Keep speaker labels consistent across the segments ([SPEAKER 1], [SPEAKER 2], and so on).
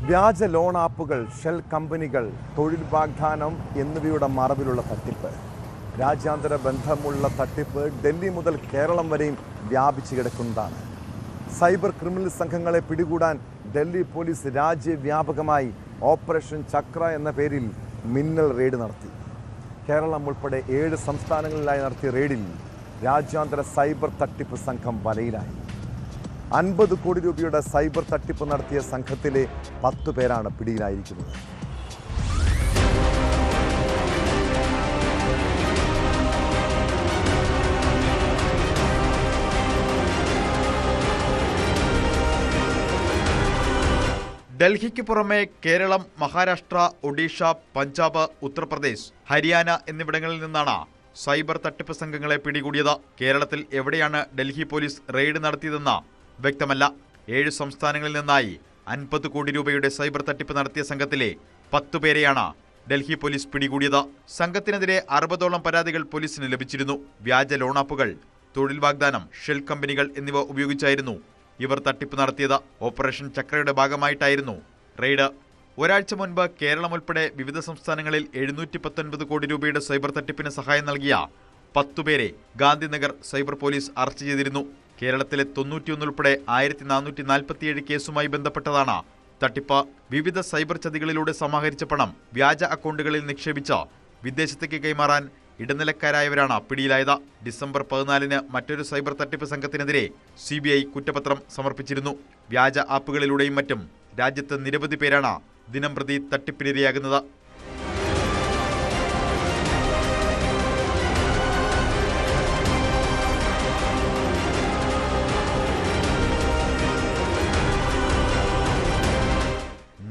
[SPEAKER 1] വ്യാജ ലോൺ ആപ്പുകൾ, ഷെൽ കമ്പനികൾ, തൊഴിൽ വാഗ്ദാനം എന്നിവയുടെ മറവിലുള്ള തട്ടിപ്പ്. രാജ്യാന്തര ബന്ധമുള്ള തട്ടിപ്പ് ഡൽഹി മുതൽ കേരളം വരെയും വ്യാപിച്ചു കിടക്കുന്നതാണ്. സൈബർ ക്രിമിനൽ സംഘങ്ങളെ പിടികൂടാൻ ഡൽഹി പോലീസ് രാജ്യവ്യാപകമായി ഓപ്പറേഷൻ ചക്ര എന്ന പേരിൽ മിന്നൽ റെയ്ഡ് നടത്തി. കേരളം ഉൾപ്പെടെ 7 സംസ്ഥാനങ്ങളിലായി നടത്തിയ റെയ്ഡിൽ രാജ്യാന്തര സൈബർ തട്ടിപ്പ് സംഘം വലയിലായി. 50 കോടി രൂപയുടെ സൈബർ തട്ടിപ്പ് നടത്തിയ സംഘത്തിലെ 10 പേരാണ് പിടിയിലായിരിക്കുന്നത്.
[SPEAKER 2] ഡൽഹിക്ക് പുറമെ കേരളം, മഹാരാഷ്ട്ര, ഒഡീഷ, പഞ്ചാബ്, ഉത്തർപ്രദേശ്, ഹരിയാന എന്നിവിടങ്ങളിൽ നിന്നാണ് സൈബർ തട്ടിപ്പ് സംഘങ്ങളെ പിടികൂടിയത്. കേരളത്തിൽ എവിടെയാണ് ഡൽഹി പോലീസ് റെയ്ഡ് നടത്തിയതെന്ന് വ്യക്തമല്ല. 7 സംസ്ഥാനങ്ങളിൽ നിന്നായി 50 കോടി രൂപയുടെ സൈബർ തട്ടിപ്പ് നടത്തിയ സംഘത്തിലെ 10 പേരെയാണ് ഡൽഹി പോലീസ് പിടികൂടിയത്. സംഘത്തിനെതിരെ 60ഓളം പരാതികൾ പോലീസിന് ലഭിച്ചിരുന്നു. വ്യാജ ലോണാപ്പുകൾ, തൊഴിൽ വാഗ്ദാനം, ഷെൽ കമ്പനികൾ എന്നിവ ഉപയോഗിച്ചായിരുന്നു ഇവർ തട്ടിപ്പ് നടത്തിയത്. ഓപ്പറേഷൻ ചക്രയുടെ ഭാഗമായിട്ടായിരുന്നു റെയ്ഡ്. ഒരാഴ്ച മുൻപ് കേരളം ഉൾപ്പെടെ വിവിധ സംസ്ഥാനങ്ങളിൽ 719 കോടി രൂപയുടെ സൈബർ തട്ടിപ്പിന് സഹായം നൽകിയ 10 പേരെ ഗാന്ധിനഗർ സൈബർ പോലീസ് അറസ്റ്റ് ചെയ്തിരുന്നു. കേരളത്തിലെ 91 ഉൾപ്പെടെ 1447 കേസുമായി ബന്ധപ്പെട്ടതാണ് തട്ടിപ്പ്. വിവിധ സൈബർ ചതികളിലൂടെ സമാഹരിച്ച പണം വ്യാജ അക്കൗണ്ടുകളിൽ നിക്ഷേപിച്ച് വിദേശത്തേക്ക് കൈമാറാൻ ഇടനിലക്കാരായവരാണ് പിടിയിലായത്. ഡിസംബർ 14-ന് മറ്റൊരു സൈബർ തട്ടിപ്പ് സംഘത്തിനെതിരെ CBI കുറ്റപത്രം സമർപ്പിച്ചിരുന്നു. വ്യാജ ആപ്പുകളിലൂടെയും മറ്റും രാജ്യത്ത് നിരവധി പേരാണ് ദിനംപ്രതി തട്ടിപ്പിനിരയാകുന്നത്.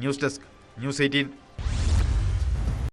[SPEAKER 2] News desk, News 18.